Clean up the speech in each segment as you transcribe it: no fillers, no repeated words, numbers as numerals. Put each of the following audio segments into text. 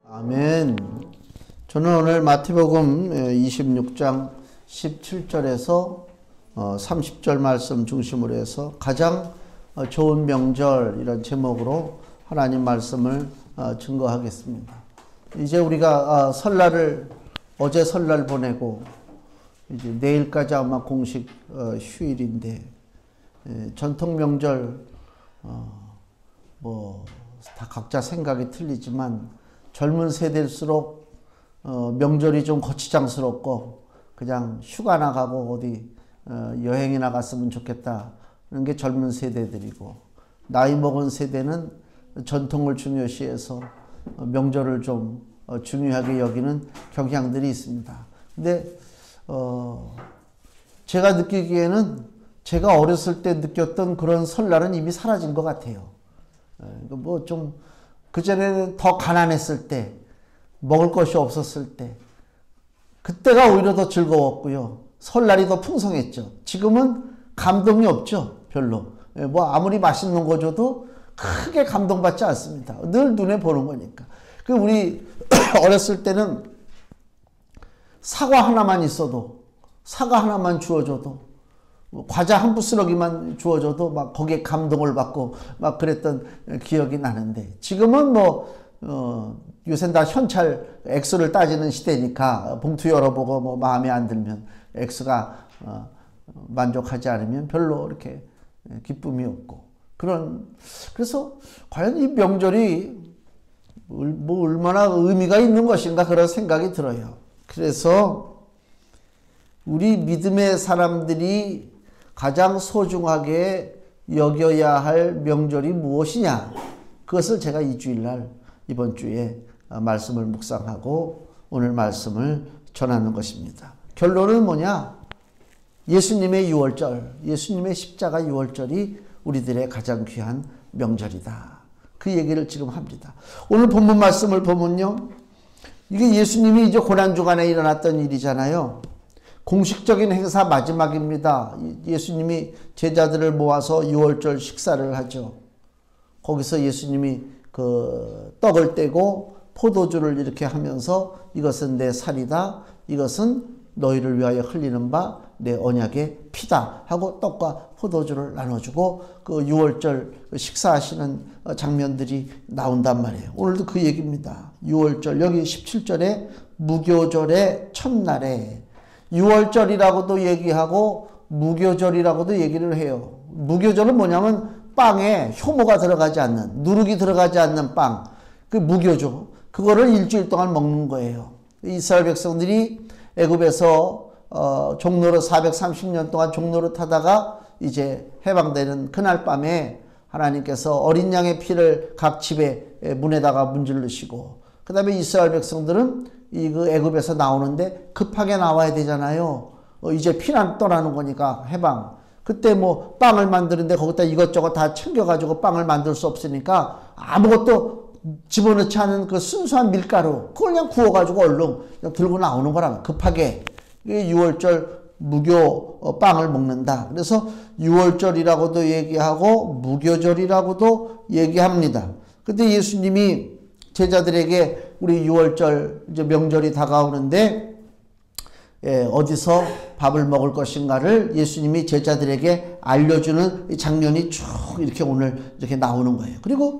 아멘. 저는 오늘 마태복음 26장 17절에서 30절 말씀 중심으로 해서 가장 좋은 명절 이런 제목으로 하나님 말씀을 증거하겠습니다. 이제 우리가 어제 설날 보내고 이제 내일까지 아마 공식 휴일인데 전통 명절 다 각자 생각이 틀리지만 젊은 세대일수록 명절이 좀 거치장스럽고 그냥 휴가 나가고 어디 여행이 나갔으면 좋겠다 그런 게 젊은 세대들이고, 나이 먹은 세대는 전통을 중요시해서 명절을 좀 중요하게 여기는 경향들이 있습니다. 근데 제가 느끼기에는 제가 어렸을 때 느꼈던 그런 설날은 이미 사라진 것 같아요. 그전에는 더 가난했을 때, 먹을 것이 없었을 때, 그때가 오히려 더 즐거웠고요. 설날이 더 풍성했죠. 지금은 감동이 없죠. 별로. 아무리 맛있는 거 줘도 크게 감동받지 않습니다. 늘 눈에 보는 거니까. 우리 어렸을 때는 사과 하나만 있어도, 사과 하나만 주어줘도, 과자 한 부스러기만 주어줘도 막 거기에 감동을 받고 막 그랬던 기억이 나는데, 지금은 요새는 다 현찰 액수를 따지는 시대니까 봉투 열어보고 마음에 안 들면 액수가 만족하지 않으면 별로 이렇게 기쁨이 없고 그래서 과연 이 명절이 얼마나 의미가 있는 것인가 그런 생각이 들어요. 그래서 우리 믿음의 사람들이 가장 소중하게 여겨야 할 명절이 무엇이냐, 그것을 제가 이번 주에 말씀을 묵상하고 오늘 말씀을 전하는 것입니다. 결론은 뭐냐? 예수님의 유월절, 예수님의 십자가 유월절이 우리들의 가장 귀한 명절이다. 그 얘기를 지금 합니다. 오늘 본문 말씀을 보면요, 이게 예수님이 이제 고난주간에 일어났던 일이잖아요. 공식적인 행사 마지막입니다. 예수님이 제자들을 모아서 유월절 식사를 하죠. 거기서 예수님이 떡을 떼고 포도주를 이렇게 하면서 이것은 내 살이다, 이것은 너희를 위하여 흘리는 바 내 언약의 피다 하고 떡과 포도주를 나눠주고 유월절 식사하시는 장면들이 나온단 말이에요. 오늘도 그 얘기입니다. 유월절, 여기 17절에 무교절의 첫날에, 유월절이라고도 얘기하고 무교절이라고도 얘기를 해요. 무교절은 뭐냐면 빵에 효모가 들어가지 않는, 누룩이 들어가지 않는 빵, 그 무교죠. 그거를 일주일 동안 먹는 거예요. 이스라엘 백성들이 애굽에서 종노릇 430년 동안 종노릇 하다가 이제 해방되는 그날 밤에 하나님께서 어린 양의 피를 각 집의 문에다가 문지르시고, 그 다음에 이스라엘 백성들은 애굽에서 나오는데 급하게 나와야 되잖아요. 이제 피난 떠나는 거니까 해방. 그때 빵을 만드는데 거기다 이것저것 다 챙겨가지고 빵을 만들 수 없으니까 아무것도 집어넣지 않은 그 순수한 밀가루, 그걸 그냥 구워가지고 얼른 그냥 들고 나오는 거라면 급하게. 유월절 무교 빵을 먹는다. 그래서 유월절이라고도 얘기하고 무교절이라고도 얘기합니다. 근데 예수님이 제자들에게 우리 유월절 이제 명절이 다가오는데 어디서 밥을 먹을 것인가를 예수님이 제자들에게 알려주는 장면이 쭉 이렇게 오늘 이렇게 나오는 거예요. 그리고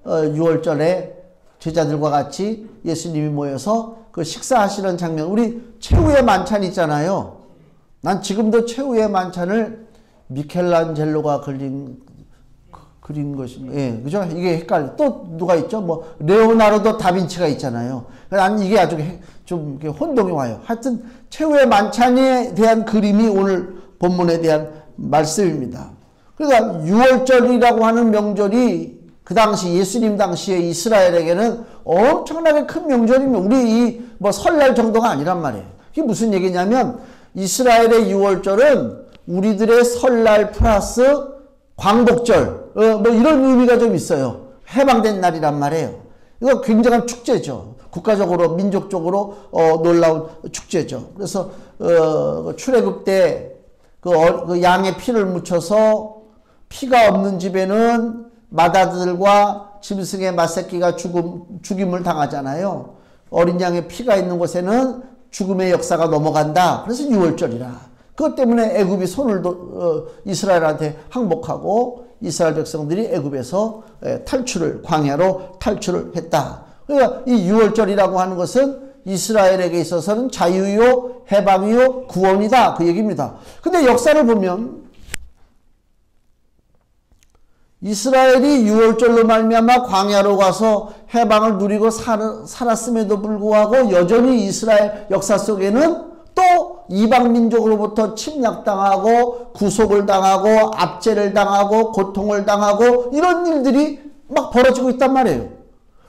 유월절에 제자들과 같이 예수님이 모여서 식사하시는 장면, 우리 최후의 만찬 있잖아요. 난 지금도 최후의 만찬을 미켈란젤로가 그린 것인가? 예, 그죠? 이게 헷갈려. 또 누가 있죠? 레오나르도 다빈치가 있잖아요. 난 이게 아주 좀 혼동이 와요. 하여튼, 최후의 만찬에 대한 그림이 오늘 본문에 대한 말씀입니다. 그러니까, 유월절이라고 하는 명절이 그 당시, 예수님 당시에 이스라엘에게는 엄청나게 큰 명절입니다. 우리 설날 정도가 아니란 말이에요. 이게 무슨 얘기냐면, 이스라엘의 유월절은 우리들의 설날 플러스 광복절, 이런 의미가 좀 있어요. 해방된 날이란 말이에요. 이거 굉장한 축제죠. 국가적으로, 민족적으로, 놀라운 축제죠. 그래서, 출애굽 때, 양의 피를 묻혀서 피가 없는 집에는 맏아들과 짐승의 맏새끼가 죽임을 당하잖아요. 어린 양의 피가 있는 곳에는 죽음의 역사가 넘어간다. 그래서 유월절이라. 그것 때문에 애굽이 손을 이스라엘한테 항복하고 이스라엘 백성들이 애굽에서 광야로 탈출을 했다. 그러니까 이 유월절이라고 하는 것은 이스라엘에게 있어서는 자유요, 해방이요, 구원이다. 그 얘기입니다. 근데 역사를 보면 이스라엘이 유월절로 말미암아 광야로 가서 해방을 누리고 살았음에도 불구하고 여전히 이스라엘 역사 속에는 또 이방 민족으로부터 침략당하고 구속을 당하고 압제를 당하고 고통을 당하고 이런 일들이 막 벌어지고 있단 말이에요.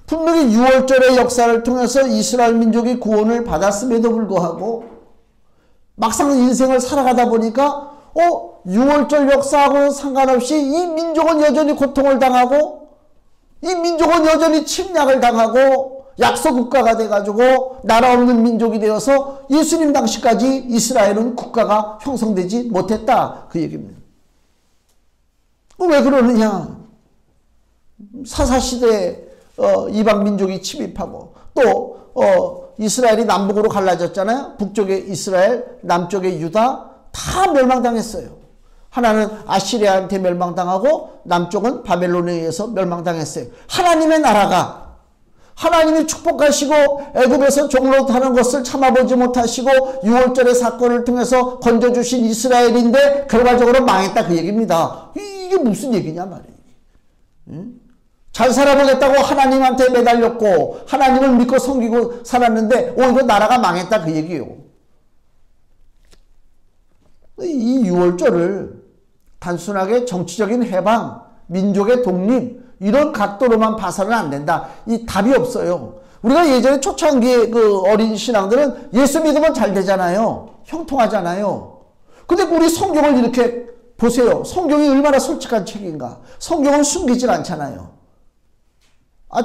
분명히 유월절의 역사를 통해서 이스라엘 민족이 구원을 받았음에도 불구하고 막상 인생을 살아가다 보니까 유월절 역사하고는 상관없이 이 민족은 여전히 고통을 당하고 이 민족은 여전히 침략을 당하고 약소국가가 돼가지고 나라 없는 민족이 되어서 예수님 당시까지 이스라엘은 국가가 형성되지 못했다. 그 얘기입니다. 왜 그러느냐? 사사시대에 이방 민족이 침입하고 또 이스라엘이 남북으로 갈라졌잖아요. 북쪽에 이스라엘, 남쪽에 유다 다 멸망당했어요. 하나는 아시리아한테 멸망당하고 남쪽은 바벨론에 의해서 멸망당했어요. 하나님의 나라가 하나님이 축복하시고 애굽에서 종로타는 것을 참아보지 못하시고 유월절의 사건을 통해서 건져주신 이스라엘인데 결과적으로 망했다 그 얘기입니다. 이게 무슨 얘기냐 말이에요. 응? 잘 살아보겠다고 하나님한테 매달렸고 하나님을 믿고 섬기고 살았는데 오히려 나라가 망했다 그 얘기예요. 이 유월절을 단순하게 정치적인 해방, 민족의 독립 이런 각도로만 봐서는 안 된다. 이 답이 없어요. 우리가 예전에 초창기에 그 어린 신앙들은 예수 믿으면 잘 되잖아요. 형통하잖아요. 근데 우리 성경을 이렇게 보세요. 성경이 얼마나 솔직한 책인가. 성경은 숨기질 않잖아요.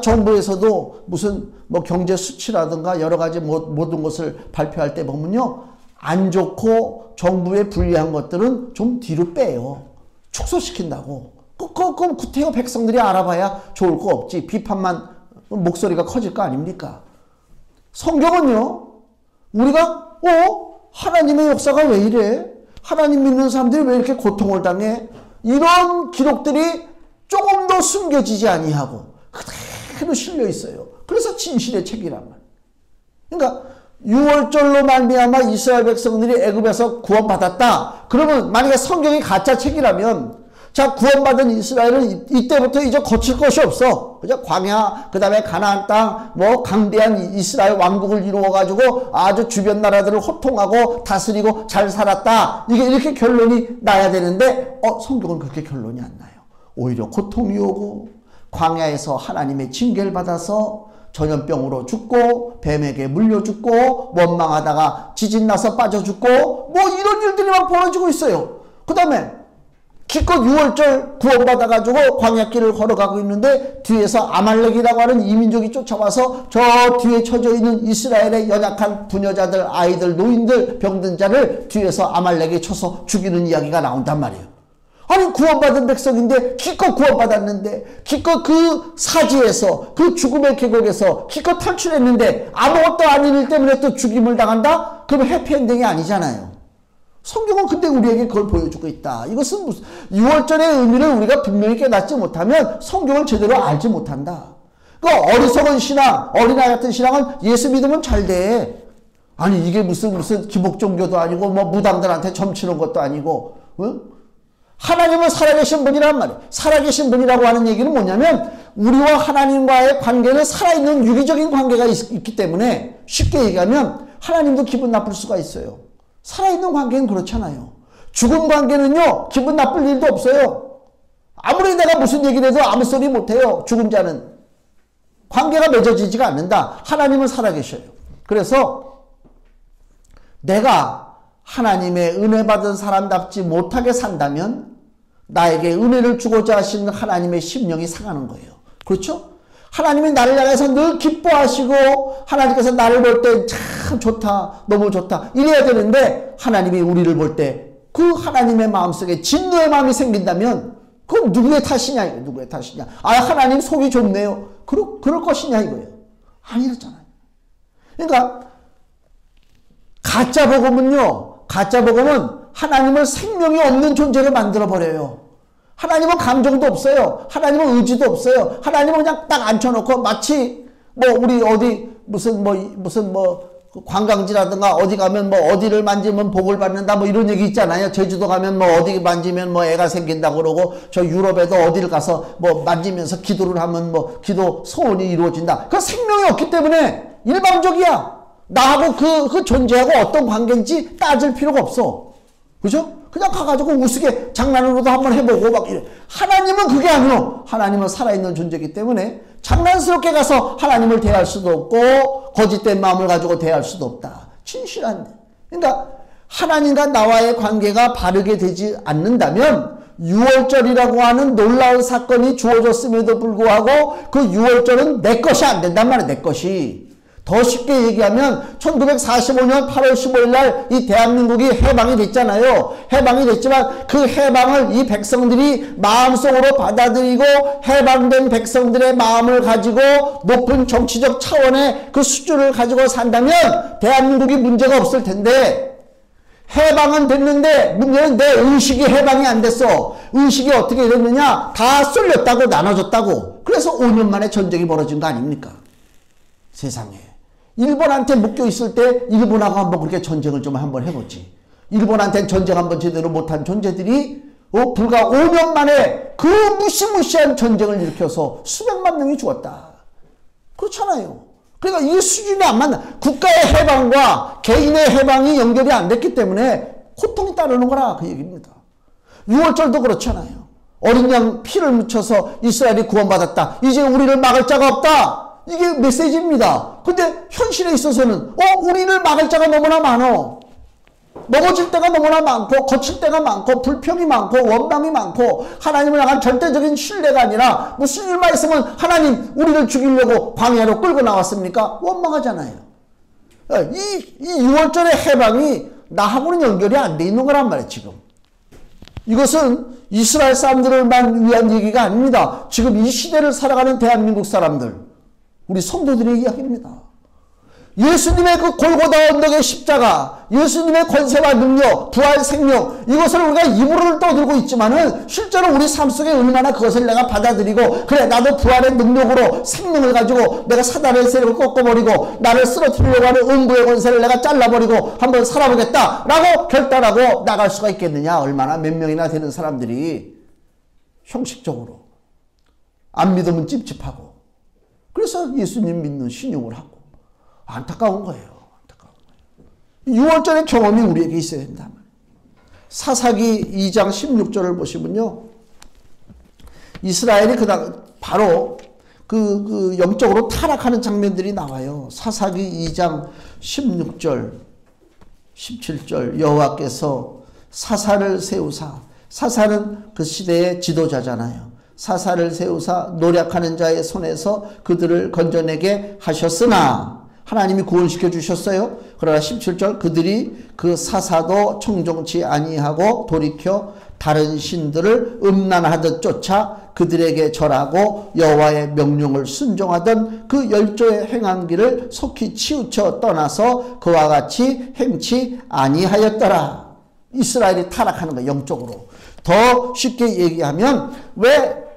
정부에서도 무슨 뭐 경제 수치라든가 여러 가지 모든 것을 발표할 때 보면요. 안 좋고 정부에 불리한 것들은 좀 뒤로 빼요. 축소시킨다고. 그럼 구태여 백성들이 알아봐야 좋을 거 없지. 비판만 목소리가 커질 거 아닙니까? 성경은요. 우리가 하나님의 역사가 왜 이래? 하나님 믿는 사람들이 왜 이렇게 고통을 당해? 이런 기록들이 조금 더 숨겨지지 아니하고 그대로 실려 있어요. 그래서 진실의 책이란 말이에요. 그러니까 유월절로 말미암아 이스라엘 백성들이 애굽에서 구원받았다. 그러면 만약에 성경이 가짜 책이라면 자 구원받은 이스라엘은 이때부터 이제 거칠 것이 없어. 그죠? 광야 그 다음에 가나안 땅 뭐 강대한 이스라엘 왕국을 이루어가지고 아주 주변 나라들을 호통하고 다스리고 잘 살았다. 이게 이렇게 결론이 나야 되는데 성경은 그렇게 결론이 안 나요. 오히려 고통이 오고 광야에서 하나님의 징계를 받아서 전염병으로 죽고 뱀에게 물려 죽고 원망하다가 지진 나서 빠져 죽고 뭐 이런 일들이 막 벌어지고 있어요. 그 다음에 기껏 유월절 구원받아가지고 광야길을 걸어가고 있는데 뒤에서 아말렉이라고 하는 이민족이 쫓아와서 저 뒤에 처져 있는 이스라엘의 연약한 부녀자들, 아이들, 노인들, 병든 자를 뒤에서 아말렉이 쳐서 죽이는 이야기가 나온단 말이에요. 아니 구원받은 백성인데 기껏 구원받았는데 기껏 그 사지에서 그 죽음의 계곡에서 기껏 탈출했는데 아무것도 아닌 일 때문에 또 죽임을 당한다? 그럼 해피엔딩이 아니잖아요. 성경은 근데 우리에게 그걸 보여주고 있다. 이것은 무슨 유월절의 의미를 우리가 분명히 깨닫지 못하면 성경을 제대로 알지 못한다. 그 어리석은 신앙, 어린아이 같은 신앙은 예수 믿으면 잘 돼. 아니 이게 무슨 기복 종교도 아니고 뭐 무당들한테 점치는 것도 아니고 하나님은 살아계신 분이란 말이에요. 살아계신 분이라고 하는 얘기는 뭐냐면 우리와 하나님과의 관계는 살아있는 유기적인 관계가 있기 때문에 쉽게 얘기하면 하나님도 기분 나쁠 수가 있어요. 살아있는 관계는 그렇잖아요. 죽은 관계는요 기분 나쁠 일도 없어요. 아무리 내가 무슨 얘기를 해도 아무 소리 못해요. 죽은 자는 관계가 맺어지지가 않는다. 하나님은 살아계셔요. 그래서 내가 하나님의 은혜 받은 사람답지 못하게 산다면 나에게 은혜를 주고자 하시는 하나님의 심령이 상하는 거예요. 그렇죠? 하나님이 나를 향해서 늘 기뻐하시고 하나님께서 나를 볼 때 참 좋다, 너무 좋다 이래야 되는데 하나님이 우리를 볼 때 그 하나님의 마음속에 진노의 마음이 생긴다면 그건 누구의 탓이냐, 이거. 누구의 탓이냐. 아, 하나님 속이 좁네요. 그럴 것이냐, 이거예요. 아니랬잖아요. 그러니까, 가짜 복음은 하나님을 생명이 없는 존재를 만들어버려요. 하나님은 감정도 없어요. 하나님은 의지도 없어요. 하나님은 그냥 딱 앉혀놓고 마치 우리 어디 무슨 관광지라든가 어디 가면 어디를 만지면 복을 받는다 이런 얘기 있잖아요. 제주도 가면 어디 만지면 애가 생긴다고 그러고 저 유럽에도 어디를 가서 만지면서 기도를 하면 기도 소원이 이루어진다. 그 생명이 없기 때문에 일방적이야. 나하고 그 존재하고 어떤 관계인지 따질 필요가 없어. 그죠? 그냥 가가지고 우스개 장난으로도 한번 해보고 이래. 하나님은 그게 아니요. 하나님은 살아있는 존재이기 때문에 장난스럽게 가서 하나님을 대할 수도 없고 거짓된 마음을 가지고 대할 수도 없다. 진실한데. 그러니까 하나님과 나와의 관계가 바르게 되지 않는다면 6월절이라고 하는 놀라운 사건이 주어졌음에도 불구하고 그 6월절은 내 것이 안 된단 말이야. 내 것이. 더 쉽게 얘기하면 1945년 8월 15일 날 이 대한민국이 해방이 됐잖아요. 해방이 됐지만 그 해방을 이 백성들이 마음속으로 받아들이고 해방된 백성들의 마음을 가지고 높은 정치적 차원의 그 수준을 가지고 산다면 대한민국이 문제가 없을 텐데 해방은 됐는데 문제는 내 의식이 해방이 안 됐어. 의식이 어떻게 됐느냐? 다 쏠렸다고 나눠졌다고. 그래서 5년 만에 전쟁이 벌어진 거 아닙니까? 세상에. 일본한테 묶여있을 때 일본하고 한번 그렇게 전쟁을 좀 한번 해보지. 일본한테는 전쟁 한번 제대로 못한 존재들이 불과 5년 만에 그 무시무시한 전쟁을 일으켜서 수백만 명이 죽었다. 그렇잖아요. 그러니까 이 수준이 안 맞나. 국가의 해방과 개인의 해방이 연결이 안 됐기 때문에 고통이 따르는 거라 그 얘기입니다. 6월절도 그렇잖아요. 어린 양 피를 묻혀서 이스라엘이 구원받았다. 이제 우리를 막을 자가 없다. 이게 메시지입니다. 근데 현실에 있어서는 우리를 막을 자가 너무나 많어. 넘어질 때가 너무나 많고 거칠 때가 많고 불평이 많고 원망이 많고 하나님을 향한 절대적인 신뢰가 아니라 무슨 일만 있으면 하나님 우리를 죽이려고 광야로 끌고 나왔습니까? 원망하잖아요. 이 6월절의 해방이 나하고는 연결이 안 돼 있는 거란 말이에요. 지금. 이것은 이스라엘 사람들만 위한 얘기가 아닙니다. 지금 이 시대를 살아가는 대한민국 사람들 우리 성도들의 이야기입니다. 예수님의 그 골고다 언덕의 십자가, 예수님의 권세와 능력, 부활 생명, 이것을 우리가 입으로는 떠들고 있지만은 실제로 우리 삶 속에 얼마나 그것을 내가 받아들이고 그래 나도 부활의 능력으로 생명을 가지고 내가 사단의 세력을 꺾어버리고 나를 쓰러뜨리려고 하는 음부의 권세를 내가 잘라버리고 한번 살아보겠다 라고 결단하고 나갈 수가 있겠느냐. 얼마나 몇 명이나 되는 사람들이 형식적으로 안 믿으면 찝찝하고 그래서 예수님 믿는 신용을 하고 안타까운 거예요. 안타까운 거예요. 6월절의 경험이 우리에게 있어야 된다. 사사기 2장 16절을 보시면요. 이스라엘이 바로 그 영적으로 타락하는 장면들이 나와요. 사사기 2장 16절, 17절 여호와께서 사사를 세우사 사사는 그 시대의 지도자잖아요. 사사를 세우사 노력하는 자의 손에서 그들을 건져내게 하셨으나 하나님이 구원시켜 주셨어요. 그러나 17절 그들이 그 사사도 청종치 아니하고 돌이켜 다른 신들을 음란하듯 쫓아 그들에게 절하고 여호와의 명령을 순종하던 그 열조의 행한 길을 속히 치우쳐 떠나서 그와 같이 행치 아니하였더라. 이스라엘이 타락하는 거예요. 영적으로. 더 쉽게 얘기하면 왜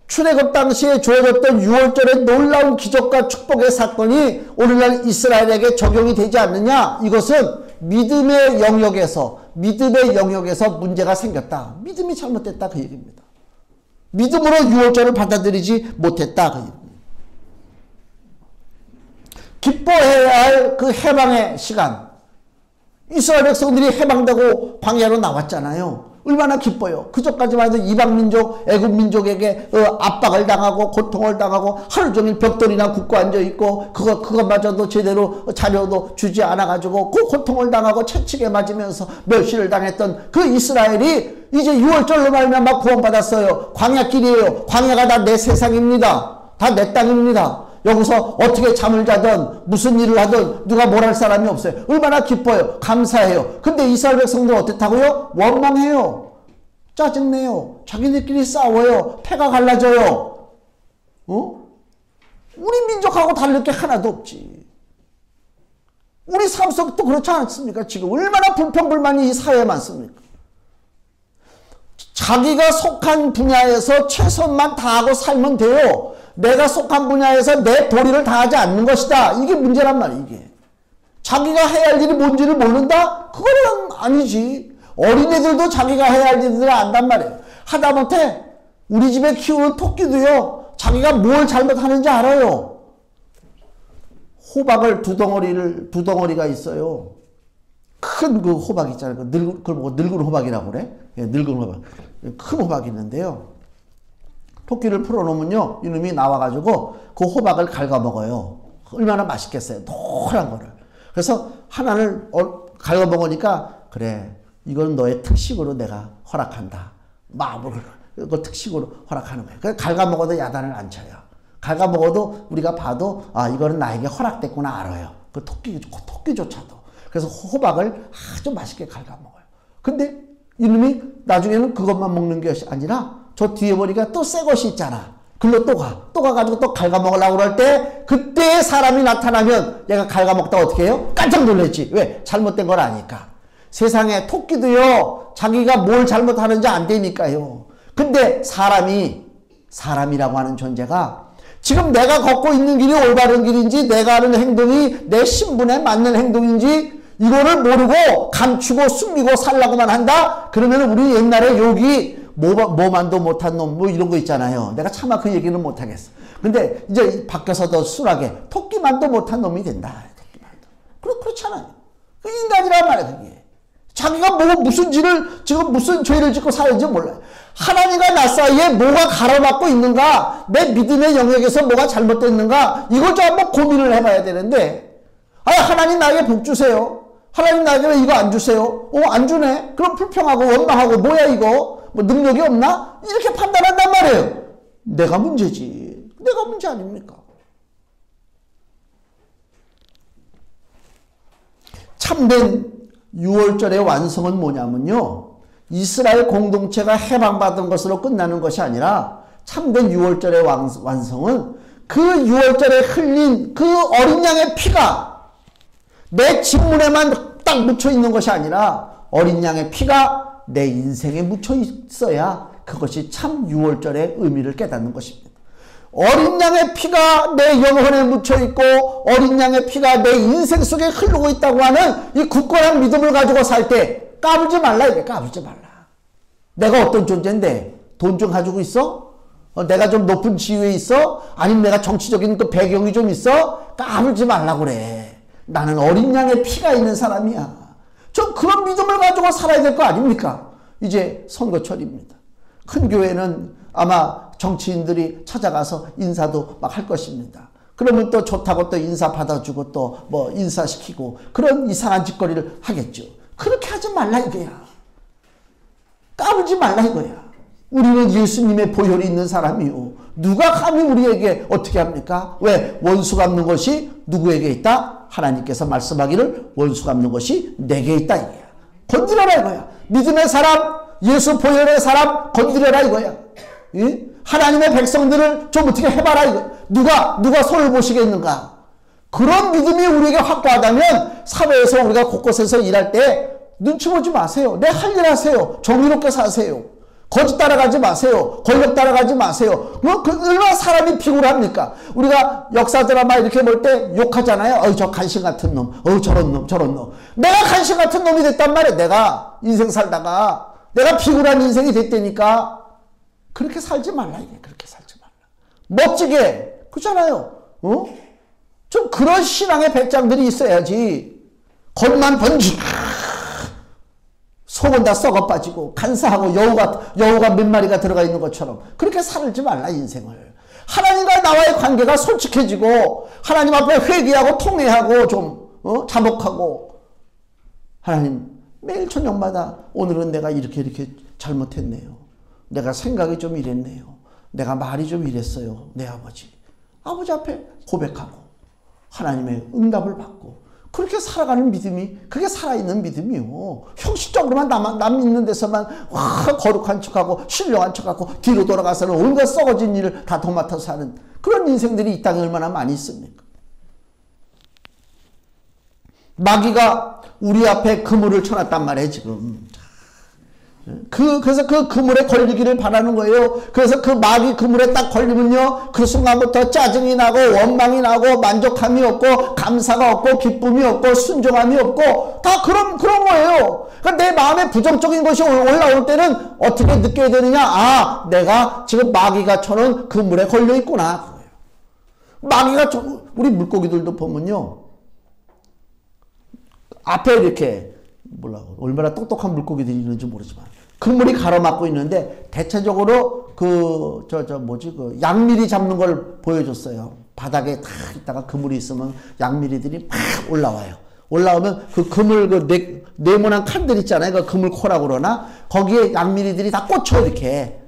출애굽 당시에 주어졌던 6월절의 놀라운 기적과 축복의 사건이 오늘날 이스라엘에게 적용이 되지 않느냐? 이것은 믿음의 영역에서 문제가 생겼다. 믿음이 잘못됐다 그 얘기입니다. 믿음으로 6월절을 받아들이지 못했다 그 얘기입니다. 기뻐해야 할 그 해방의 시간. 이스라엘 백성들이 해방되고 광야로 나왔잖아요. 얼마나 기뻐요. 그전까지만 해도 이방민족, 애국민족에게 압박을 당하고 고통을 당하고 하루 종일 벽돌이나 굽고 앉아있고 그것마저도 제대로 자료도 주지 않아가지고 그 고통을 당하고 채찍에 맞으면서 멸시를 당했던 그 이스라엘이 이제 6월절로 말미암아 구원받았어요. 광야길이에요. 광야가 다 내 세상입니다. 다 내 땅입니다. 여기서 어떻게 잠을 자든 무슨 일을 하든 누가 뭘 할 사람이 없어요. 얼마나 기뻐요. 감사해요. 근데 이스라엘 백성들 어떻다고요? 원망해요. 짜증내요. 자기네끼리 싸워요. 패가 갈라져요. 우리 민족하고 다를 게 하나도 없지. 우리 삶 속도 그렇지 않습니까? 지금 얼마나 불평불만이 이 사회에 많습니까? 자기가 속한 분야에서 최선만 다하고 살면 돼요. 내가 속한 분야에서 내 도리를 다하지 않는 것이다. 이게 문제란 말이에요. 이게. 자기가 해야 할 일이 뭔지를 모른다? 그거는 아니지. 어린애들도 자기가 해야 할 일들을 안단 말이에요. 하다못해 우리 집에 키우는 토끼도요. 자기가 뭘 잘못하는지 알아요. 호박을 두 덩어리가 있어요. 큰 그 호박 있잖아요. 그걸 보고 늙은 호박이라고 그래. 예, 늙은 호박. 큰 호박이 있는데요. 토끼를 풀어놓으면요. 이놈이 나와가지고 그 호박을 갉아먹어요. 얼마나 맛있겠어요. 노란 거를. 그래서 하나를 갉아먹으니까 그래. 이건 너의 특식으로 내가 허락한다. 마음으로. 그 특식으로 허락하는 거예요. 그래서 갉아먹어도 야단을 안 쳐요. 갉아먹어도 우리가 봐도 아 이거는 나에게 허락됐구나 알아요. 그 토끼조차도. 그래서 호박을 아주 맛있게 갉아먹어요. 근데 이놈이 나중에는 그것만 먹는 것이 아니라 저 뒤에 보니까 또 새 것이 있잖아. 글로 또 가가지고 또 갉아먹으려고 그럴 때 그때 사람이 나타나면 얘가 갉아먹다가 어떻게 해요? 깜짝 놀랐지. 왜? 잘못된 걸 아니까. 세상에 토끼도요. 자기가 뭘 잘못하는지 안 되니까요. 근데 사람이라고 하는 존재가 지금 내가 걷고 있는 길이 올바른 길인지 내가 하는 행동이 내 신분에 맞는 행동인지 이거를 모르고 감추고 숨기고 살라고만 한다? 그러면 우리 옛날에 여기 뭐만도 못한 놈 뭐 이런 거 있잖아요. 내가 차마 그 얘기는 못하겠어. 근데 이제 바뀌어서 더 순하게 토끼만도 못한 놈이 된다. 토끼만도. 그렇잖아요. 그 인간이란 말이야 그게. 자기가 무슨 죄를 짓고 사는지 몰라요. 하나님과 나 사이에 뭐가 가로막고 있는가? 내 믿음의 영역에서 뭐가 잘못됐는가? 이걸 좀 한번 고민을 해봐야 되는데 하나님 나에게 복 주세요. 하나님 나에게 왜 이거 안 주세요? 안 주네? 그럼 불평하고 원망하고 뭐야 이거? 뭐 능력이 없나? 이렇게 판단한단 말이에요. 내가 문제지. 내가 문제 아닙니까? 참된 6월절의 완성은 뭐냐면요. 이스라엘 공동체가 해방받은 것으로 끝나는 것이 아니라 참된 6월절의 완성은 그 6월절에 흘린 그 어린 양의 피가 내 진문에만 딱 묻혀 있는 것이 아니라 어린 양의 피가 내 인생에 묻혀 있어야 그것이 참 6월절의 의미를 깨닫는 것입니다. 어린 양의 피가 내 영혼에 묻혀 있고 어린 양의 피가 내 인생 속에 흐르고 있다고 하는 이 굳건한 믿음을 가지고 살 때 까불지 말라 이게. 까불지 말라. 내가 어떤 존재인데 돈 좀 가지고 있어? 내가 좀 높은 지위에 있어? 아니면 내가 정치적인 그 배경이 좀 있어? 까불지 말라 그래. 나는 어린 양의 피가 있는 사람이야. 좀 그런 믿음을 가지고 살아야 될 거 아닙니까? 이제 선거철입니다. 큰 교회는 아마 정치인들이 찾아가서 인사도 막 할 것입니다. 그러면 또 좋다고 또 인사 받아주고 또 뭐 인사시키고 그런 이상한 짓거리를 하겠죠. 그렇게 하지 말라 이거야. 까불지 말라 이거야. 우리는 예수님의 보혈이 있는 사람이요. 누가 감히 우리에게 어떻게 합니까? 왜? 원수 갚는 것이 누구에게 있다? 하나님께서 말씀하기를 원수 갚는 것이 내게 있다 이거야. 건드려라 이거야. 믿음의 사람, 예수 보혈의 사람 건드려라 이거야. 예? 하나님의 백성들을 좀 어떻게 해봐라 이거. 누가 손을 보시겠는가? 그런 믿음이 우리에게 확고하다면 사회에서 우리가 곳곳에서 일할 때 눈치 보지 마세요. 내 할 일 하세요. 정의롭게 사세요. 거짓 따라가지 마세요. 권력 따라가지 마세요. 얼마나 사람이 비굴합니까? 우리가 역사 드라마 이렇게 볼 때 욕하잖아요. 저 간신 같은 놈. 저런 놈. 내가 간신 같은 놈이 됐단 말이야. 내가 인생 살다가 내가 비굴한 인생이 됐다니까. 그렇게 살지 말라 이게. 그렇게 살지 말라. 멋지게. 그렇잖아요. 좀 그런 신앙의 배짱들이 있어야지. 겉만 번지. 속은 다 썩어 빠지고 간사하고 여우가 몇 마리가 들어가 있는 것처럼 그렇게 살지 말라 인생을. 하나님과 나와의 관계가 솔직해지고 하나님 앞에 회개하고 통회하고 좀 자복하고 하나님 매일 저녁마다 오늘은 내가 이렇게 잘못했네요. 내가 생각이 좀 이랬네요. 내가 말이 좀 이랬어요. 내 아버지 앞에 고백하고 하나님의 응답을 받고 그렇게 살아가는 믿음이 그게 살아있는 믿음이요. 형식적으로만 남 있는 데서만 와 거룩한 척하고 신령한 척하고 뒤로 돌아가서는 온갖 썩어진 일을 다 도맡아서 하는 그런 인생들이 이 땅에 얼마나 많이 있습니까? 마귀가 우리 앞에 그물을 쳐놨단 말이에요 지금. 그래서 그 그물에 걸리기를 바라는 거예요. 그래서 그 마귀 그물에 딱 걸리면요, 그 순간부터 짜증이 나고 원망이 나고 만족함이 없고 감사가 없고 기쁨이 없고 순종함이 없고 다 그런 거예요. 그러니까 내 마음에 부정적인 것이 올라올 때는 어떻게 느껴야 되느냐? 아, 내가 지금 마귀가 쳐놓은 그물에 걸려 있구나. 마귀가 우리 물고기들도 보면요, 앞에 이렇게 얼마나 똑똑한 물고기들이 있는지 모르지만 그물이 가로막고 있는데 대체적으로 그 양미리 잡는 걸 보여줬어요. 바닥에 탁 있다가 그물이 있으면 양미리들이 막 올라와요. 올라오면 그 그물 네모난 칸들 있잖아요. 그 그물 코라고 그러나 거기에 양미리들이 다 꽂혀 이렇게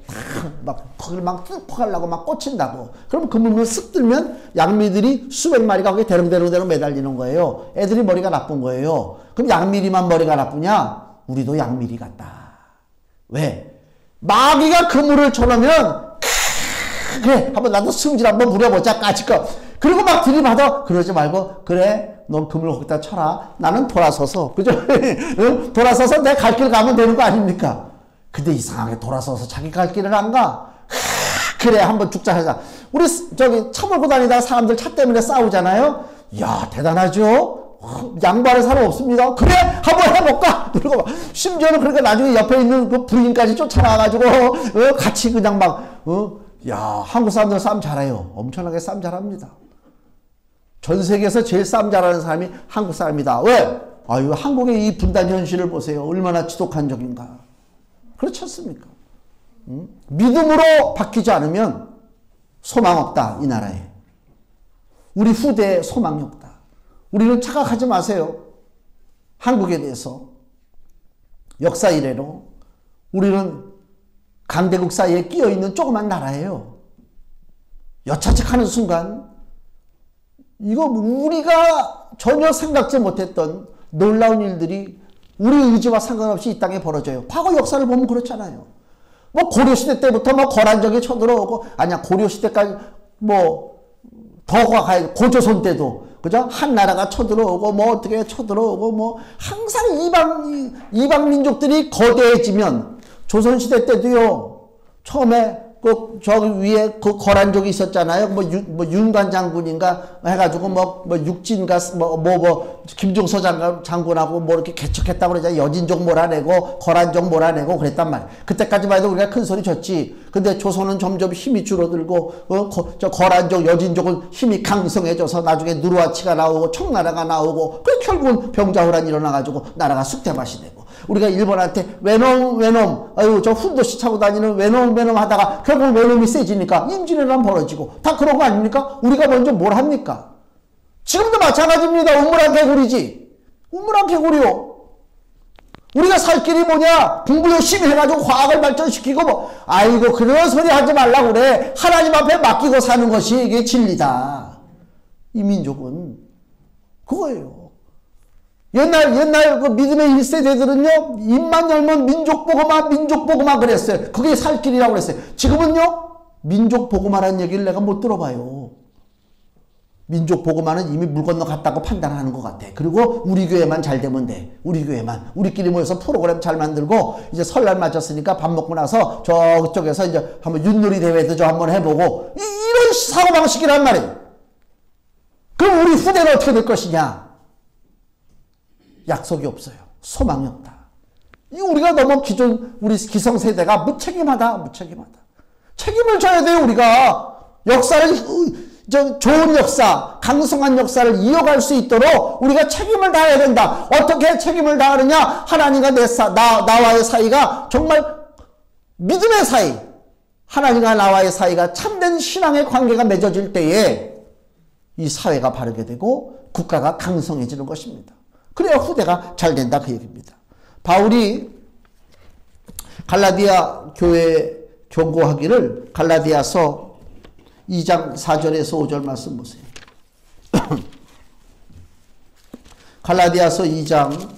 막 거기를 막 뜯고 가려고 막 꽂힌다고. 그럼 그물을 쓱 들면 양미리들이 수백 마리가 거기에 대롱대롱 매달리는 거예요. 애들이 머리가 나쁜 거예요. 그럼 양미리만 머리가 나쁘냐? 우리도 양미리 같다. 왜? 마귀가 그물을 쳐놓으면 그래 한번 나도 승질 한번 부려보자 까짓거. 그리고 막 들이받아. 그러지 말고 그래 넌 그물 거기다 쳐라. 나는 돌아서서 그죠? 돌아서서 내 갈 길 가면 되는 거 아닙니까? 근데 이상하게 돌아서서 자기 갈 길을 안 가. 그래 한번 죽자 하자. 우리 차 몰고 다니다가 사람들 차 때문에 싸우잖아요. 이야 대단하죠? 양보하는 사람 없습니다. 그래 한번 해볼까? 그리고 심지어는 그러니까 나중에 옆에 있는 그 부인까지 쫓아나가지고 같이 그냥 야 한국 사람들 싸움 잘해요. 엄청나게 싸움 잘합니다. 전 세계에서 제일 싸움 잘하는 사람이 한국 사람이다. 왜? 아유 한국의 이 분단 현실을 보세요. 얼마나 지독한적인가. 그렇지 않습니까? 믿음으로 바뀌지 않으면 소망 없다 이 나라에. 우리 후대에 소망이 없다. 우리는 착각하지 마세요. 한국에 대해서 역사 이래로 우리는 강대국 사이에 끼어있는 조그만 나라예요. 여차책하는 순간 이거 우리가 전혀 생각지 못했던 놀라운 일들이 우리 의지와 상관없이 이 땅에 벌어져요. 과거 역사를 보면 그렇잖아요. 뭐 고려시대 때부터 뭐 거란적이 쳐들어오고 아니야 고려시대까지 뭐 더 가야 고조선 때도 그죠? 한 나라가 쳐들어오고 뭐 어떻게 쳐들어오고 뭐 항상 이방 민족들이 거대해지면 조선시대 때도요. 처음에 저기 위에 그 거란족이 있었잖아요. 뭐 윤관 장군인가 해가지고 뭐 육진가 김종서 장군하고 뭐 이렇게 개척했다고 그러잖아요. 여진족 몰아내고 거란족 몰아내고 그랬단 말이에요. 그때까지만 해도 우리가 큰 소리 쳤지. 근데 조선은 점점 힘이 줄어들고 저 거란족 여진족은 힘이 강성해져서 나중에 누르하치가 나오고 청나라가 나오고 그 결국은 병자호란이 일어나가지고 나라가 쑥대밭이 되고. 우리가 일본한테 외놈 아유 저 훈도씨 차고 다니는 외놈 하다가 결국 외놈이 세지니까 임진왜란 벌어지고 다 그런 거 아닙니까? 우리가 먼저 뭘 합니까? 지금도 마찬가지입니다. 우물안 개구리지. 우물안 개구리요. 우리가 살 길이 뭐냐? 공부 열심히 해가지고 과학을 발전시키고 뭐 아이고 그런 소리 하지 말라고 그래. 하나님 앞에 맡기고 사는 것이 이게 진리다. 이 민족은 그거예요. 옛날 그 믿음의 1세대들은요, 입만 열면 민족보고마 그랬어요. 그게 살 길이라고 그랬어요. 지금은요, 민족보고마라는 얘기를 내가 못 들어봐요. 민족보고마는 이미 물 건너 갔다고 판단하는 것 같아. 그리고 우리 교회만 잘 되면 돼. 우리 교회만. 우리끼리 모여서 프로그램 잘 만들고, 이제 설날 맞았으니까 밥 먹고 나서 저쪽에서 이제 한번 윷놀이 대회도 좀 한번 해보고, 이런 사고방식이란 말이에요. 그럼 우리 후대는 어떻게 될 것이냐? 약속이 없어요. 소망이 없다. 이 우리가 너무 우리 기성세대가 무책임하다. 책임을 져야 돼요, 우리가. 역사를, 좋은 역사, 강성한 역사를 이어갈 수 있도록 우리가 책임을 다해야 된다. 어떻게 책임을 다하느냐? 하나님과 나와의 사이가 정말 믿음의 사이, 하나님과 나와의 사이가 참된 신앙의 관계가 맺어질 때에 이 사회가 바르게 되고 국가가 강성해지는 것입니다. 그래야 후대가 잘 된다 그 얘기입니다. 바울이 갈라디아 교회에 경고하기를 갈라디아서 2장 4절에서 5절 말씀 보세요. 갈라디아서 2장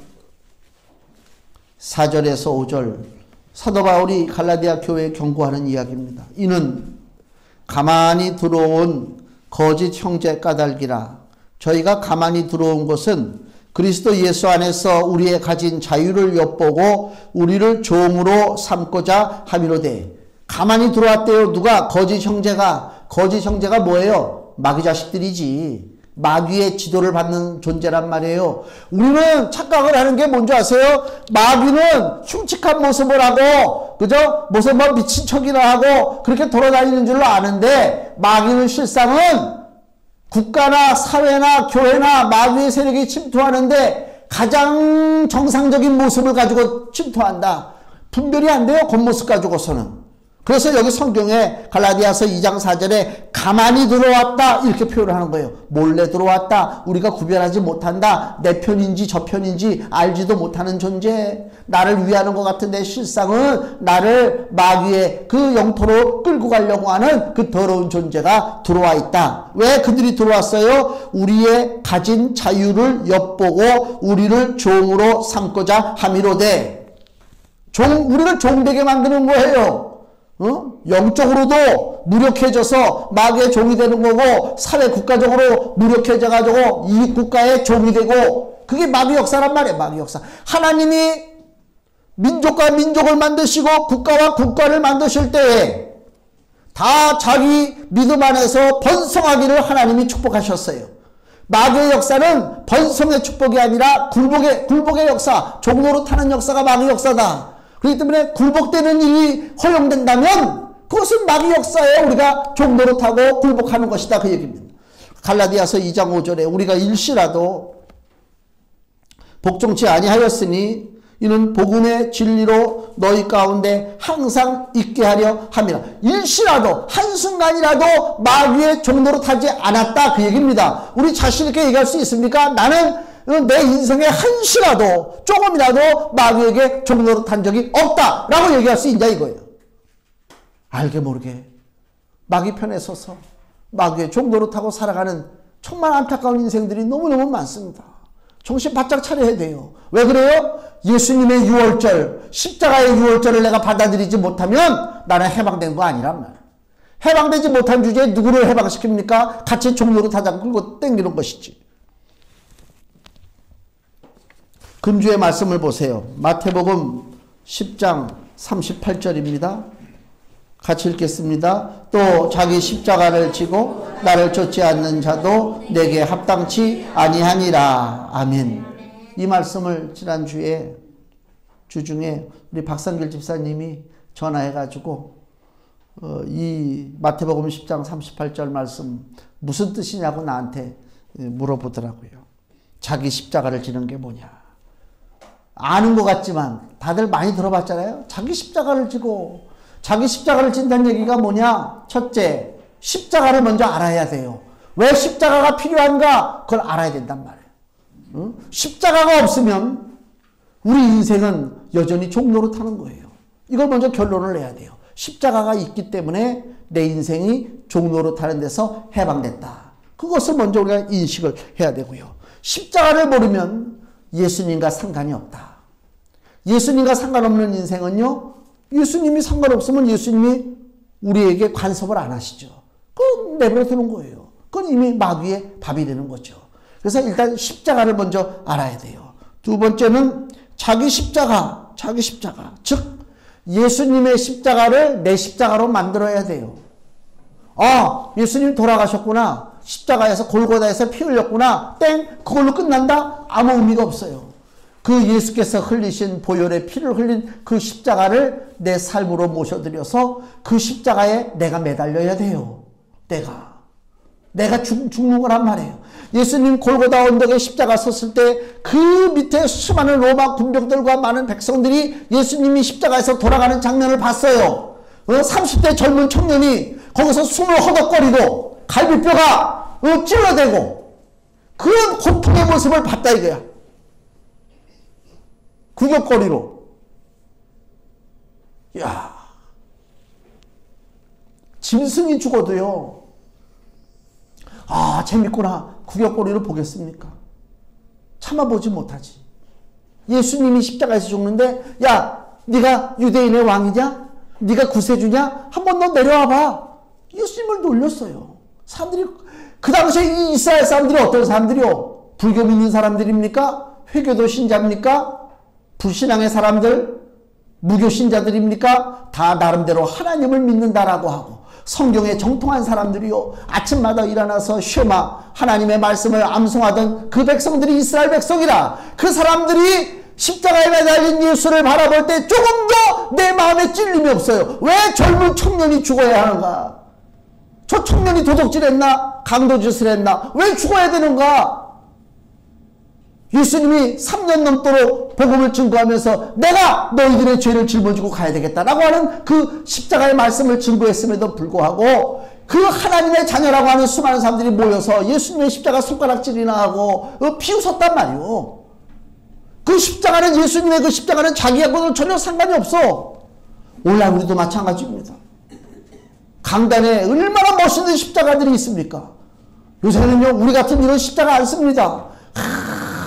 4절에서 5절 사도 바울이 갈라디아 교회에 경고하는 이야기입니다. 이는 가만히 들어온 거짓 형제 까닭이라. 저희가 가만히 들어온 것은 그리스도 예수 안에서 우리의 가진 자유를 엿보고 우리를 종으로 삼고자 함이로되. 가만히 들어왔대요. 누가? 거짓 형제가. 거짓 형제가 뭐예요? 마귀 자식들이지. 마귀의 지도를 받는 존재란 말이에요. 우리는 착각을 하는 게 뭔지 아세요? 마귀는 흉측한 모습을 하고, 그죠? 무슨 뭐 미친 척이나 하고, 그렇게 돌아다니는 줄로 아는데, 마귀는 실상은 국가나 사회나 교회나 마귀의 세력이 침투하는데 가장 정상적인 모습을 가지고 침투한다. 분별이 안 돼요. 겉모습 가지고서는. 그래서 여기 성경에 갈라디아서 2장 4절에 가만히 들어왔다 이렇게 표현을 하는 거예요. 몰래 들어왔다. 우리가 구별하지 못한다. 내 편인지 저 편인지 알지도 못하는 존재. 나를 위하는 것 같은데 실상은 나를 마귀의 그 영토로 끌고 가려고 하는 그 더러운 존재가 들어와 있다. 왜 그들이 들어왔어요? 우리의 가진 자유를 엿보고 우리를 종으로 삼고자 함이로되. 우리를 종되게 만드는 거예요. 영적으로도 무력해져서 마귀의 종이 되는 거고, 사회 국가적으로 무력해져가지고 이 국가의 종이 되고, 그게 마귀 역사란 말이에요. 마귀 역사. 하나님이 민족과 민족을 만드시고 국가와 국가를 만드실 때에 다 자기 믿음 안에서 번성하기를 하나님이 축복하셨어요. 마귀의 역사는 번성의 축복이 아니라 굴복의 역사, 종로로 타는 역사가 마귀 역사다. 그렇기 때문에 굴복되는 일이 허용된다면 그것은 마귀 역사에 우리가 종로로 타고 굴복하는 것이다. 그 얘기입니다. 갈라디아서 2장 5절에 우리가 일시라도 복종치 아니하였으니 이는 복음의 진리로 너희 가운데 항상 있게 하려 함이라. 일시라도 한순간이라도 마귀의 종로로 타지 않았다. 그 얘기입니다. 우리 자신 있게 얘기할 수 있습니까? 나는 내 인생에 한시라도 조금이라도 마귀에게 종로로 탄 적이 없다 라고 얘기할 수 있냐 이거예요. 알게 모르게 마귀 편에 서서 마귀의 종로로 타고 살아가는 정말 안타까운 인생들이 너무너무 많습니다. 정신 바짝 차려야 돼요. 왜 그래요? 예수님의 유월절, 십자가의 유월절을 내가 받아들이지 못하면 나는 해방된 거 아니란 말이에요. 해방되지 못한 주제에 누구를 해방시킵니까? 같이 종로로 타자 끌고 땡기는 것이지. 금주의 말씀을 보세요. 마태복음 10장 38절입니다. 같이 읽겠습니다. 또 자기 십자가를 지고 나를 쫓지 않는 자도 내게 합당치 아니하니라. 아멘. 이 말씀을 지난주에 주중에 우리 박상길 집사님이 전화해가지고 이 마태복음 10장 38절 말씀 무슨 뜻이냐고 나한테 물어보더라고요. 자기 십자가를 지는 게 뭐냐. 아는 것 같지만 다들 많이 들어봤잖아요. 자기 십자가를 지고 자기 십자가를 진다는 얘기가 뭐냐. 첫째, 십자가를 먼저 알아야 돼요. 왜 십자가가 필요한가? 그걸 알아야 된단 말이에요. 십자가가 없으면 우리 인생은 여전히 종로로 타는 거예요. 이걸 먼저 결론을 내야 돼요. 십자가가 있기 때문에 내 인생이 종로로 타는 데서 해방됐다. 그것을 먼저 우리가 인식을 해야 되고요. 십자가를 모르면 예수님과 상관이 없다. 예수님과 상관없는 인생은요, 예수님이 상관없으면 예수님이 우리에게 간섭을 안 하시죠. 그건 내버려 두는 거예요. 그건 이미 마귀의 밥이 되는 거죠. 그래서 일단 십자가를 먼저 알아야 돼요. 두 번째는 자기 십자가. 즉 예수님의 십자가를 내 십자가로 만들어야 돼요. 아, 예수님 돌아가셨구나. 십자가에서 골고다에서 피 흘렸구나. 땡! 그걸로 끝난다? 아무 의미가 없어요. 그 예수께서 흘리신 보혈의 피를 흘린 그 십자가를 내 삶으로 모셔드려서 그 십자가에 내가 매달려야 돼요. 내가 죽는 거란 말이에요. 예수님 골고다 언덕에 십자가 섰을 때 그 밑에 수많은 로마 군병들과 많은 백성들이 예수님이 십자가에서 돌아가는 장면을 봤어요. 30대 젊은 청년이 거기서 숨을 허덕거리고 갈비뼈가 찔러대고 그런 고통의 모습을 봤다 이거야. 구격거리로. 야, 짐승이 죽어도요. 아, 재밌구나. 구격거리로 보겠습니까? 참아보지 못하지. 예수님이 십자가에서 죽는데 야 네가 유대인의 왕이냐? 네가 구세주냐? 한번 너 내려와봐. 예수님을 놀렸어요. 사람들이 그 당시에 이 이스라엘 사람들이 어떤 사람들이요? 불교 믿는 사람들입니까? 회교도 신자입니까? 불신앙의 사람들? 무교 신자들입니까? 다 나름대로 하나님을 믿는다라고 하고 성경에 정통한 사람들이요. 아침마다 일어나서 쉐마 하나님의 말씀을 암송하던 그 백성들이 이스라엘 백성이라. 그 사람들이 십자가에 매달린 예수를 바라볼 때 조금 더 내 마음에 찔림이 없어요. 왜 젊은 청년이 죽어야 하는가? 저 청년이 도둑질했나? 강도짓을 했나? 왜 죽어야 되는가? 예수님이 3년 넘도록 복음을 증거하면서 내가 너희들의 죄를 짊어지고 가야 되겠다라고 하는 그 십자가의 말씀을 증거했음에도 불구하고 그 하나님의 자녀라고 하는 수많은 사람들이 모여서 예수님의 십자가 손가락질이나 하고 비웃었단 말이요. 그 십자가는 예수님의 그 십자가는 자기하고는 전혀 상관이 없어. 오늘날 우리도 마찬가지입니다. 강단에 얼마나 멋있는 십자가들이 있습니까? 요새는요 우리 같은 이런 십자가 안 씁니다.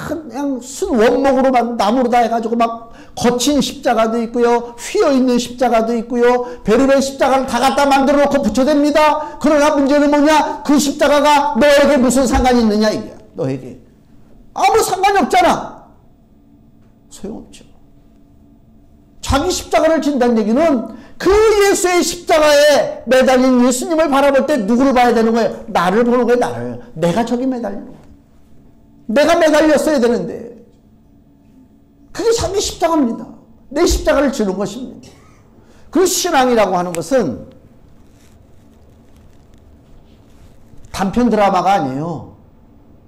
그냥 순 원목으로만 나무로 다 해가지고 막 거친 십자가도 있고요. 휘어있는 십자가도 있고요. 베르의 십자가를 다 갖다 만들어 놓고 붙여댑니다. 그러나 문제는 뭐냐? 그 십자가가 너에게 무슨 상관이 있느냐 이게. 너에게 아무 상관이 없잖아. 소용없죠. 자기 십자가를 진다는 얘기는 그 예수의 십자가에 매달린 예수님을 바라볼 때 누구를 봐야 되는 거예요? 나를 보는 거예요. 나를. 내가 저기 매달리는 거예요. 내가 매달렸어야 되는데 그게 자기 십자가입니다. 내 십자가를 지는 것입니다. 그 신앙이라고 하는 것은 단편 드라마가 아니에요.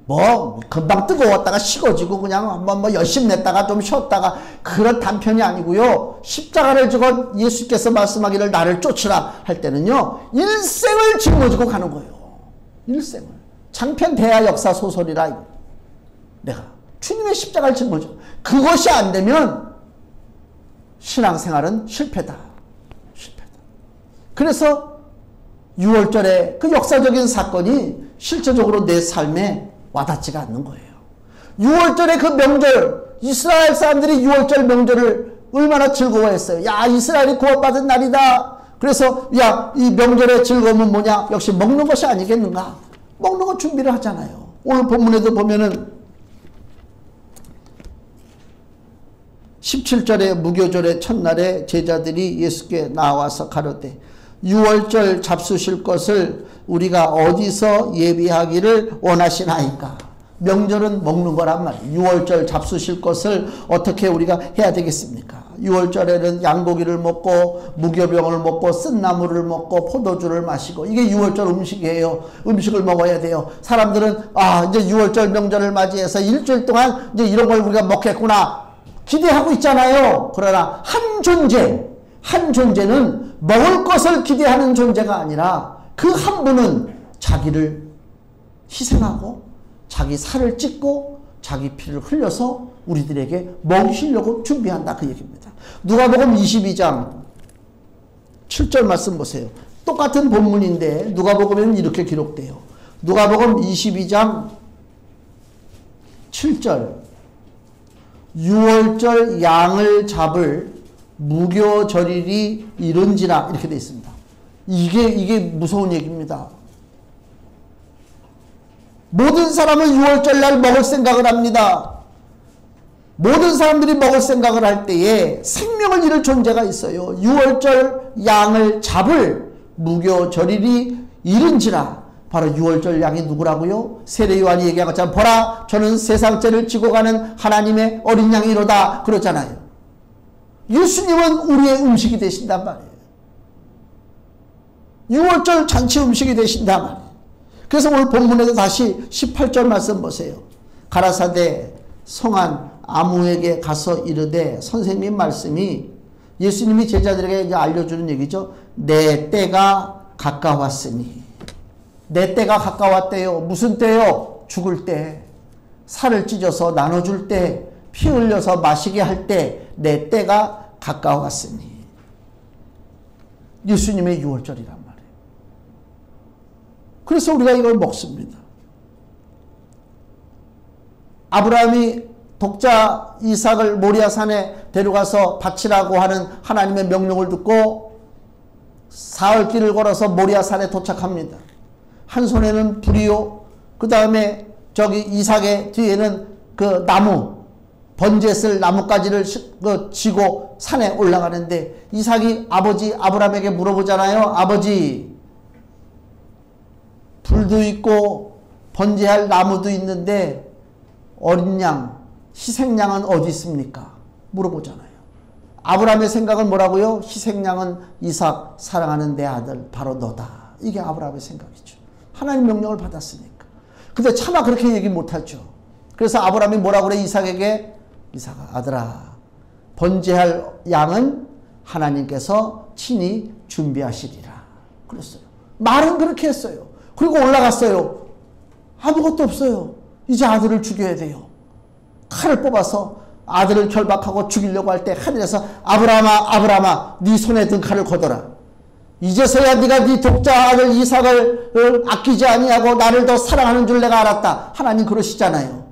뭐 금방 뜨거웠다가 식어지고 그냥 한번 뭐 열심 냈다가 좀 쉬었다가 그런 단편이 아니고요. 십자가를 지고 예수께서 말씀하기를 나를 쫓으라 할 때는요. 일생을 짊어지고 가는 거예요. 일생을. 장편 대하 역사 소설이라 이거. 내가 주님의 십자가를 짊어져. 그것이 안 되면 신앙생활은 실패다. 실패다. 그래서 6월절의 그 역사적인 사건이 실제적으로 내 삶에 와닿지가 않는 거예요. 6월절의 그 명절, 이스라엘 사람들이 6월절 명절을 얼마나 즐거워했어요. 야, 이스라엘이 구원받은 날이다. 그래서 야, 이 명절의 즐거움은 뭐냐? 역시 먹는 것이 아니겠는가? 먹는 거 준비를 하잖아요. 오늘 본문에도 보면은 17절의 무교절의 첫날에 제자들이 예수께 나와서 가로되 6월절 잡수실 것을 우리가 어디서 예비하기를 원하시나이까. 명절은 먹는 거란 말이에요. 6월절 잡수실 것을 어떻게 우리가 해야 되겠습니까? 6월절에는 양고기를 먹고 무교병을 먹고 쓴나물을 먹고 포도주를 마시고 이게 6월절 음식이에요. 음식을 먹어야 돼요. 사람들은 이제 6월절 명절을 맞이해서 일주일 동안 이제 이런 걸 우리가 먹겠구나 기대하고 있잖아요. 그러나 한 존재는 먹을 것을 기대하는 존재가 아니라 그 한 분은 자기를 희생하고 자기 살을 찢고 자기 피를 흘려서 우리들에게 먹이시려고 준비한다 그 얘기입니다. 누가복음 22장 7절 말씀 보세요. 똑같은 본문인데 누가복음에는 이렇게 기록돼요. 누가복음 22장 7절 6월절 양을 잡을 무교절일이 이른지라 이렇게 되어 있습니다. 이게 무서운 얘기입니다. 모든 사람은 6월절 날 먹을 생각을 합니다. 모든 사람들이 먹을 생각을 할 때에 생명을 잃을 존재가 있어요. 6월절 양을 잡을 무교절일이 이른지라. 바로 6월절 양이 누구라고요? 세례요한이 얘기한 것처럼 보라 저는 세상죄를 지고 가는 하나님의 어린 양이로다 그러잖아요. 예수님은 우리의 음식이 되신단 말이에요. 6월절 잔치 음식이 되신단 말이에요. 그래서 오늘 본문에도 다시 18절 말씀 보세요. 가라사대 성한 아무에게 가서 이르되 선생님 말씀이 예수님이 제자들에게 이제 알려주는 얘기죠. 내 때가 가까웠으니. 내 때가 가까웠대요. 무슨 때요? 죽을 때. 살을 찢어서 나눠줄 때. 피 흘려서 마시게 할 때. 내 때가 가까웠으니. 예수님의 6월절이란 말이에요. 그래서 우리가 이걸 먹습니다. 아브라함이 독자 이삭을 모리아산에 데려가서 바치라고 하는 하나님의 명령을 듣고 사흘 길을 걸어서 모리아산에 도착합니다. 한 손에는 불이요, 그 다음에 저기 이삭의 뒤에는 그 나무, 번제에 쓸 나뭇가지를 지고 산에 올라가는데, 이삭이 아버지 아브라함에게 물어보잖아요. 아버지, 불도 있고 번제할 나무도 있는데 어린 양, 희생양은 어디 있습니까? 물어보잖아요. 아브라함의 생각은 뭐라고요? 희생양은 이삭, 사랑하는 내 아들 바로 너다. 이게 아브라함의 생각이죠. 하나님 명령을 받았으니까. 근데 차마 그렇게 얘기 못하죠. 그래서 아브라함이 뭐라고 그래? 이삭에게, 이삭아, 아들아, 번제할 양은 하나님께서 친히 준비하시리라 그랬어요. 말은 그렇게 했어요. 그리고 올라갔어요. 아무것도 없어요. 이제 아들을 죽여야 돼요. 칼을 뽑아서 아들을 결박하고 죽이려고 할 때 하늘에서 아브라함아, 아브라함아, 네 손에 든 칼을 걷어라. 이제서야 네가 네 독자 아들 이삭을 아끼지 아니하고 나를 더 사랑하는 줄 내가 알았다. 하나님 그러시잖아요.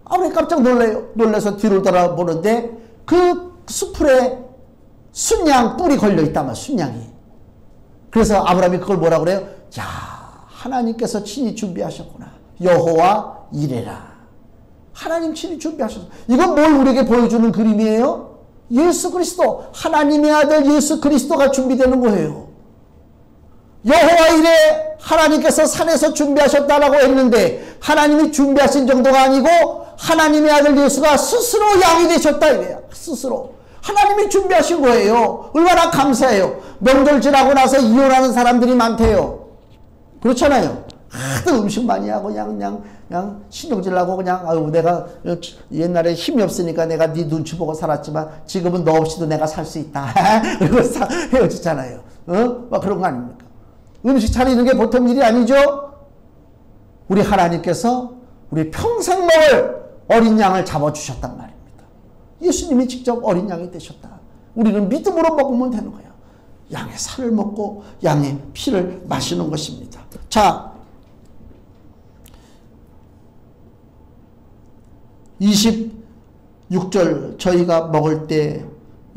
아브라함이 깜짝 놀래요. 놀라서 뒤를 돌아보는데 그 수풀에 순양 뿔이 걸려있단 말이야. 순양이. 그래서 아브라함이 그걸 뭐라 그래요? 야, 하나님께서 친히 준비하셨구나. 여호와 이레라. 하나님 친히 준비하셨어. 이건 뭘 우리에게 보여주는 그림이에요? 예수 그리스도, 하나님의 아들 예수 그리스도가 준비되는 거예요. 여호와 이레, 하나님께서 산에서 준비하셨다라고 했는데 하나님이 준비하신 정도가 아니고 하나님의 아들 예수가 스스로 양이 되셨다 이거야. 스스로 하나님이 준비하신 거예요. 얼마나 감사해요. 명절 지나고 나서 이혼하는 사람들이 많대요. 그렇잖아요. 하도 음식 많이 하고 그냥 신경질나고 그냥 아유 내가 옛날에 힘이 없으니까 내가 네 눈치 보고 살았지만 지금은 너 없이도 내가 살 수 있다. 그리고 헤어지잖아요. 막 그런 거 아닙니까? 음식 차리는 게 보통 일이 아니죠. 우리 하나님께서 우리 평생 먹을 어린 양을 잡아주셨단 말입니다. 예수님이 직접 어린 양이 되셨다. 우리는 믿음으로 먹으면 되는 거야. 양의 살을 먹고 양의 피를 마시는 것입니다. 자, 26절 저희가 먹을 때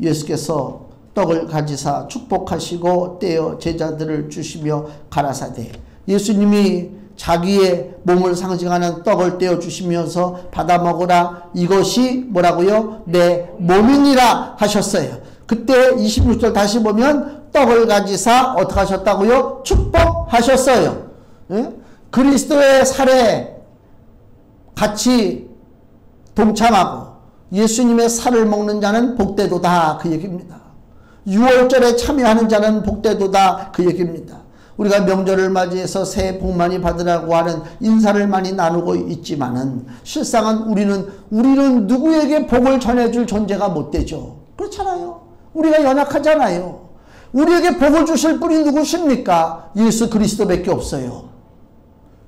예수께서 떡을 가지사 축복하시고 떼어 제자들을 주시며 가라사대. 예수님이 자기의 몸을 상징하는 떡을 떼어 주시면서 받아 먹으라. 이것이 뭐라고요? 내 몸이니라 하셨어요. 그때 26절 다시 보면 떡을 가지사 어떻게 하셨다고요? 축복하셨어요. 예? 그리스도의 살에 같이 동참하고 예수님의 살을 먹는 자는 복되도다 그 얘기입니다. 6월절에 참여하는 자는 복되도다 그 얘기입니다. 우리가 명절을 맞이해서 새해 복 많이 받으라고 하는 인사를 많이 나누고 있지만은 실상은 우리는 누구에게 복을 전해줄 존재가 못 되죠. 그렇잖아요. 우리가 연약하잖아요. 우리에게 복을 주실 분이 누구십니까? 예수 그리스도밖에 없어요.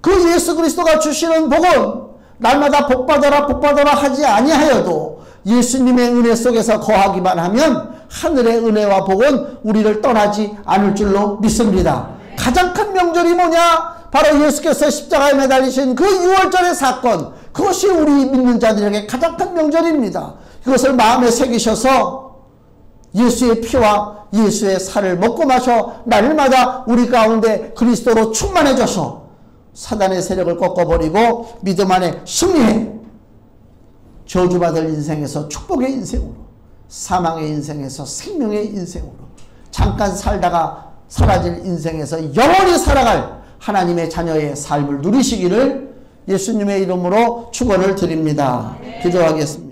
그 예수 그리스도가 주시는 복은 날마다 복받아라 복받아라 하지 아니하여도 예수님의 은혜 속에서 거하기만 하면 하늘의 은혜와 복은 우리를 떠나지 않을 줄로 믿습니다. 가장 큰 명절이 뭐냐? 바로 예수께서 십자가에 매달리신 그 6월절의 사건, 그것이 우리 믿는 자들에게 가장 큰 명절입니다. 그것을 마음에 새기셔서 예수의 피와 예수의 살을 먹고 마셔 날마다 우리 가운데 그리스도로 충만해져서 사단의 세력을 꺾어버리고 믿음 안에 승리해 저주받을 인생에서 축복의 인생으로, 사망의 인생에서 생명의 인생으로, 잠깐 살다가 사라질 인생에서 영원히 살아갈 하나님의 자녀의 삶을 누리시기를 예수님의 이름으로 축원을 드립니다. 기도하겠습니다.